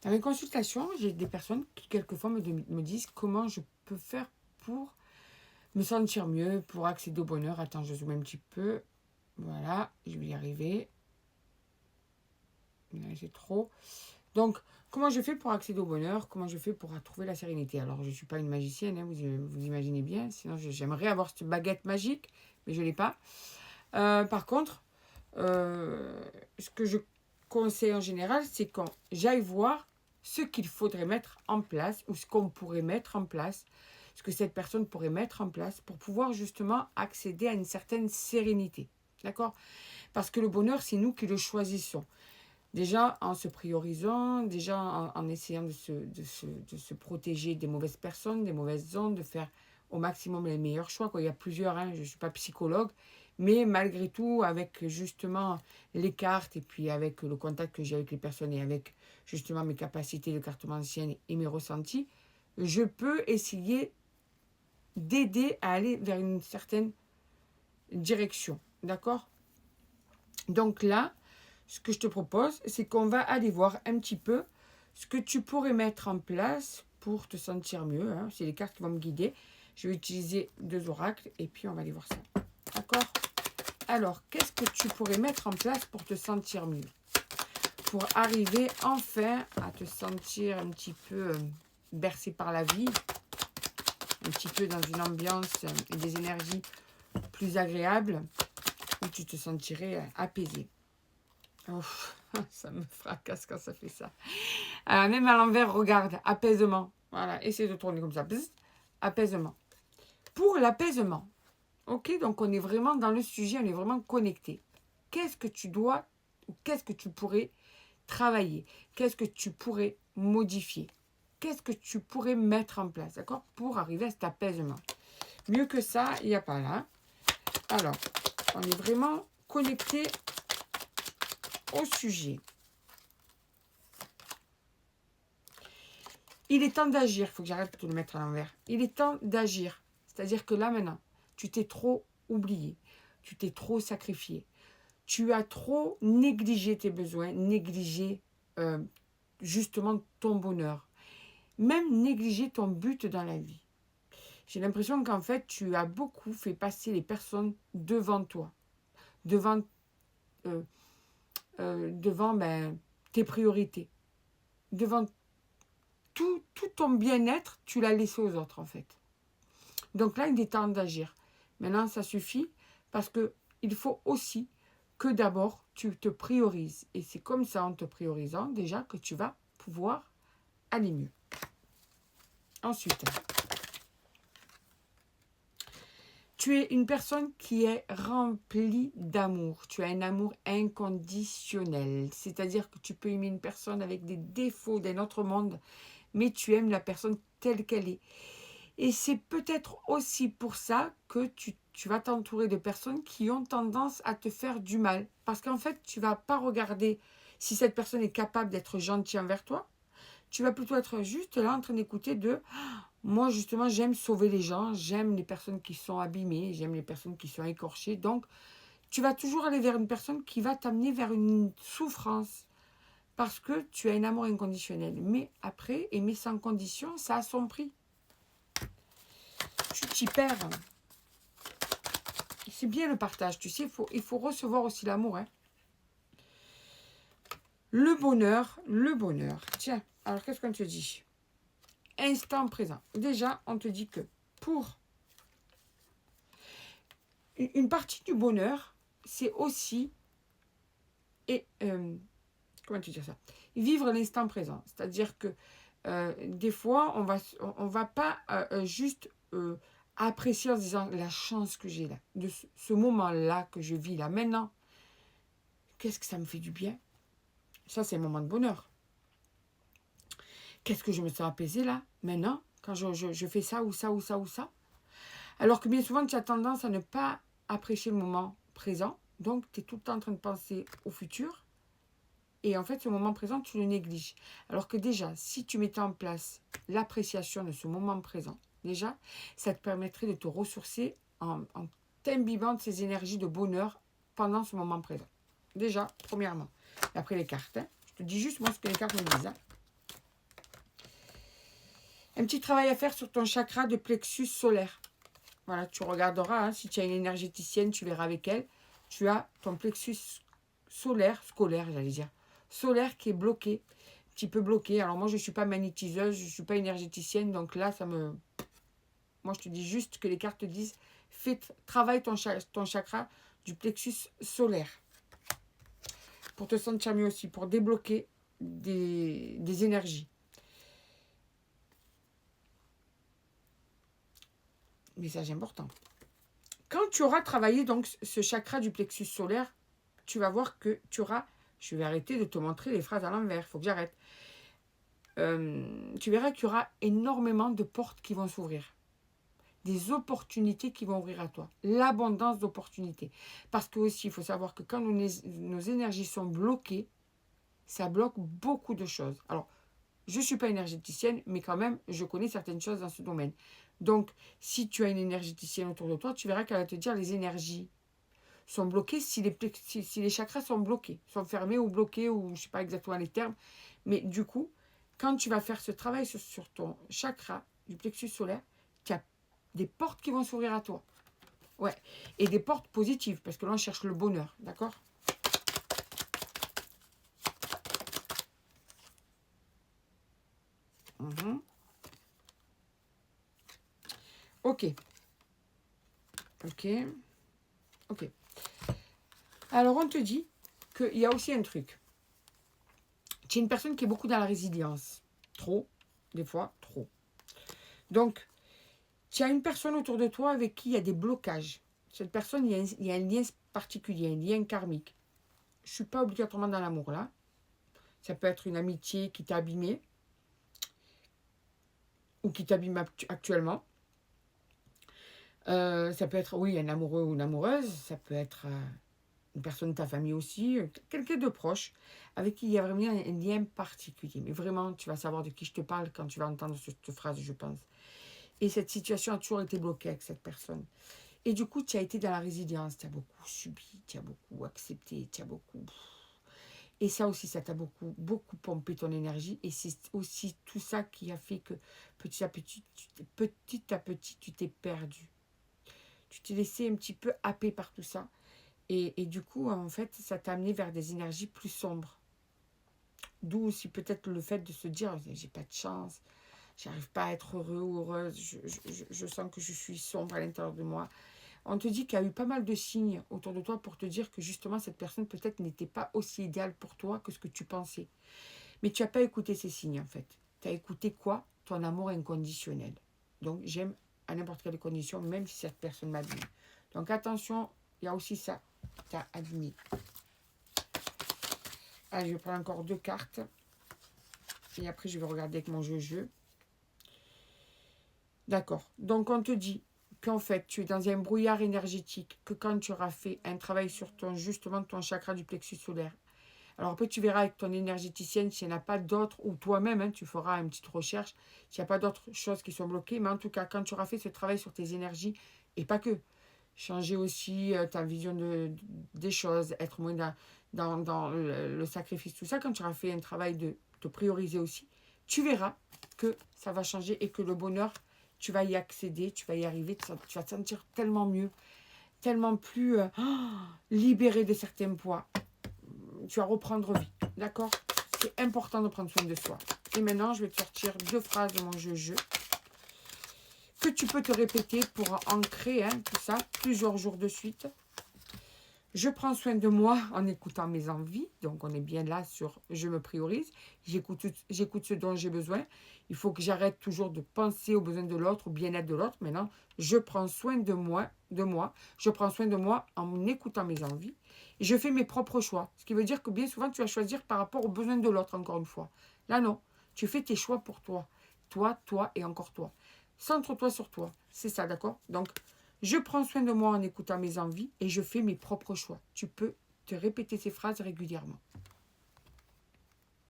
Dans mes consultations, j'ai des personnes qui, quelquefois, me disent comment je peux faire pour me sentir mieux, pour accéder au bonheur. Attends, je zoome un petit peu. Voilà, je vais y arriver. Là, j'ai trop. Donc, comment je fais pour accéder au bonheur? Comment je fais pour trouver la sérénité? Alors, je ne suis pas une magicienne, hein, vous imaginez bien. Sinon, j'aimerais avoir cette baguette magique, mais je ne l'ai pas. Par contre, ce que je conseille en général, c'est quand j'aille voir ce qu'il faudrait mettre en place ou ce qu'on pourrait mettre en place, ce que cette personne pourrait mettre en place pour pouvoir justement accéder à une certaine sérénité. D'accord? Parce que le bonheur, c'est nous qui le choisissons. Déjà en se priorisant, déjà en essayant de se protéger des mauvaises personnes, des mauvaises ondes, de faire au maximum les meilleurs choix. Quoi. Il y a plusieurs, hein, je ne suis pas psychologue, mais malgré tout, avec justement les cartes et puis avec le contact que j'ai avec les personnes et avec justement mes capacités de cartomancienne et mes ressentis, je peux essayer d'aider à aller vers une certaine direction. D'accord? Donc là, ce que je te propose, c'est qu'on va aller voir un petit peu ce que tu pourrais mettre en place pour te sentir mieux. Hein. C'est les cartes qui vont me guider. Je vais utiliser 2 oracles et puis on va aller voir ça. D'accord? Alors, qu'est-ce que tu pourrais mettre en place pour te sentir mieux? Pour arriver enfin à te sentir un petit peu bercé par la vie, un petit peu dans une ambiance et des énergies plus agréables, où tu te sentirais apaisé. Ouf, ça me fracasse quand ça fait ça. Alors, même à l'envers, regarde, apaisement. Voilà, essaie de tourner comme ça. Bzz, apaisement. Pour l'apaisement, ok, donc on est vraiment dans le sujet, on est vraiment connecté. Qu'est-ce que tu dois, ou qu'est-ce que tu pourrais travailler? Qu'est-ce que tu pourrais modifier? Qu'est-ce que tu pourrais mettre en place, d'accord, pour arriver à cet apaisement? Mieux que ça, il n'y a pas là. Alors, on est vraiment connecté au sujet. Il est temps d'agir. Il faut que j'arrête de te le mettre à l'envers. Il est temps d'agir. C'est-à-dire que là, maintenant, tu t'es trop oublié. Tu t'es trop sacrifié. Tu as trop négligé tes besoins, négligé justement ton bonheur. Même négligé ton but dans la vie. J'ai l'impression qu'en fait, tu as beaucoup fait passer les personnes devant toi. Devant, devant tes priorités. Devant tout ton bien-être, tu l'as laissé aux autres en fait. Donc là, il est temps d'agir. Maintenant, ça suffit parce que il faut aussi que d'abord, tu te priorises. Et c'est comme ça, en te priorisant, déjà, que tu vas pouvoir aller mieux. Ensuite, tu es une personne qui est remplie d'amour. Tu as un amour inconditionnel. C'est-à-dire que tu peux aimer une personne avec des défauts d'un autre monde, mais tu aimes la personne telle qu'elle est. Et c'est peut-être aussi pour ça que tu vas t'entourer de personnes qui ont tendance à te faire du mal. Parce qu'en fait, tu ne vas pas regarder si cette personne est capable d'être gentille envers toi. Tu vas plutôt être juste là en train d'écouter de « Moi, justement, j'aime sauver les gens, j'aime les personnes qui sont abîmées, j'aime les personnes qui sont écorchées. » Donc, tu vas toujours aller vers une personne qui va t'amener vers une souffrance. Parce que tu as un amour inconditionnel. Mais après, aimer sans condition, ça a son prix. Tu t'y perds. C'est bien le partage, tu sais, il faut recevoir aussi l'amour. Hein. Le bonheur. Tiens, alors qu'est-ce qu'on te dit? Instant présent. Déjà, on te dit que pour une partie du bonheur, c'est aussi, comment te dire ça? Vivre l'instant présent. C'est-à-dire que des fois, on va pas juste apprécier en se disant la chance que j'ai là, de ce moment-là que je vis là. Maintenant, qu'est-ce que ça me fait du bien? Ça, c'est un moment de bonheur. Qu'est-ce que je me sens apaisée là, maintenant, quand je fais ça ou ça ou ça ou ça? Alors que bien souvent, tu as tendance à ne pas apprécier le moment présent. Donc, tu es tout le temps en train de penser au futur. Et en fait, ce moment présent, tu le négliges. Alors que déjà, si tu mettais en place l'appréciation de ce moment présent, déjà, ça te permettrait de te ressourcer en t'imbibant de ces énergies de bonheur pendant ce moment présent. Déjà, premièrement. Et après les cartes. Hein. Je te dis juste moi ce que les cartes me disent. Hein. Un petit travail à faire sur ton chakra de plexus solaire. Voilà, tu regarderas, hein, si tu as une énergéticienne, tu verras avec elle. Tu as ton plexus solaire, scolaire, j'allais dire, solaire qui est bloqué, un petit peu bloqué. Alors moi, je ne suis pas magnétiseuse, je ne suis pas énergéticienne, donc là, ça me... Moi, je te dis juste que les cartes te disent, travaille ton chakra du plexus solaire. Pour te sentir mieux aussi, pour débloquer des énergies. Message important. Quand tu auras travaillé donc ce chakra du plexus solaire, tu vas voir que tu auras... Je vais arrêter de te montrer les phrases à l'envers, il faut que j'arrête. Tu verras qu'il y aura énormément de portes qui vont s'ouvrir. Des opportunités qui vont ouvrir à toi. L'abondance d'opportunités. Parce que aussi, il faut savoir que quand nos énergies sont bloquées, ça bloque beaucoup de choses. Alors, je ne suis pas énergéticienne, mais quand même, je connais certaines choses dans ce domaine. Donc, si tu as une énergéticienne autour de toi, tu verras qu'elle va te dire les énergies sont bloquées si les chakras sont bloqués, sont fermés ou bloqués, ou je ne sais pas exactement les termes. Mais du coup, quand tu vas faire ce travail sur ton chakra du plexus solaire, tu as des portes qui vont s'ouvrir à toi. Ouais. Et des portes positives, parce que là, on cherche le bonheur, d'accord? Ok. Ok. Ok. Alors, on te dit qu'il y a aussi un truc. Tu es une personne qui est beaucoup dans la résilience. Trop. Des fois, trop. Donc, tu as une personne autour de toi avec qui il y a des blocages. Cette personne, il y a un lien particulier, un lien karmique. Je ne suis pas obligatoirement dans l'amour, là. Ça peut être une amitié qui t'a abîmé ou qui t'abîme actuellement. Ça peut être, oui, un amoureux ou une amoureuse. Ça peut être une personne de ta famille aussi. Quelqu'un de proche avec qui il y a vraiment un lien particulier. Mais vraiment, tu vas savoir de qui je te parle quand tu vas entendre cette phrase, je pense. Et cette situation a toujours été bloquée avec cette personne. Et du coup, tu as été dans la résilience. Tu as beaucoup subi, tu as beaucoup accepté, tu as beaucoup... Et ça aussi, ça t'a beaucoup, beaucoup pompé ton énergie. Et c'est aussi tout ça qui a fait que petit à petit, tu t'es perdu. Tu t'es laissé un petit peu happer par tout ça. Et du coup, en fait, ça t'a amené vers des énergies plus sombres. D'où aussi peut-être le fait de se dire, j'ai pas de chance, j'arrive pas à être heureux ou heureuse, je sens que je suis sombre à l'intérieur de moi. On te dit qu'il y a eu pas mal de signes autour de toi pour te dire que justement cette personne peut-être n'était pas aussi idéale pour toi que ce que tu pensais. Mais tu n'as pas écouté ces signes en fait. Tu as écouté quoi? Ton amour inconditionnel. Donc j'aime à n'importe quelle condition, même si cette personne m'abîme. Donc attention, il y a aussi ça. Tu as abîmé. Allez, je prends encore 2 cartes. Et après, je vais regarder avec mon jeu. D'accord. Donc on te dit qu'en fait, tu es dans un brouillard énergétique, que quand tu auras fait un travail sur justement ton chakra du plexus solaire. Alors après, tu verras avec ton énergéticienne s'il n'y en a pas d'autres, ou toi-même, hein, tu feras une petite recherche, s'il n'y a pas d'autres choses qui sont bloquées. Mais en tout cas, quand tu auras fait ce travail sur tes énergies, et pas que, changer aussi ta vision des choses, être moins dans le sacrifice, tout ça, quand tu auras fait un travail de te prioriser aussi, tu verras que ça va changer et que le bonheur, tu vas y accéder, tu vas y arriver, tu vas te sentir tellement mieux, tellement plus libéré de certains poids. Tu vas reprendre vie, d'accord? C'est important de prendre soin de soi. Et maintenant, je vais te sortir 2 phrases de mon jeu que tu peux te répéter pour ancrer tout ça plusieurs jours de suite. Je prends soin de moi en écoutant mes envies. Donc, on est bien là sur je me priorise. J'écoute ce dont j'ai besoin. Il faut que j'arrête toujours de penser aux besoins de l'autre, au bien-être de l'autre. Maintenant, je prends soin de moi. Je prends soin de moi en écoutant mes envies. Et je fais mes propres choix. Ce qui veut dire que bien souvent, tu vas choisir par rapport aux besoins de l'autre, encore une fois. Là, non. Tu fais tes choix pour toi. Toi et encore toi. Centre-toi sur toi. C'est ça, d'accord? Donc, je prends soin de moi en écoutant mes envies et je fais mes propres choix. Tu peux te répéter ces phrases régulièrement.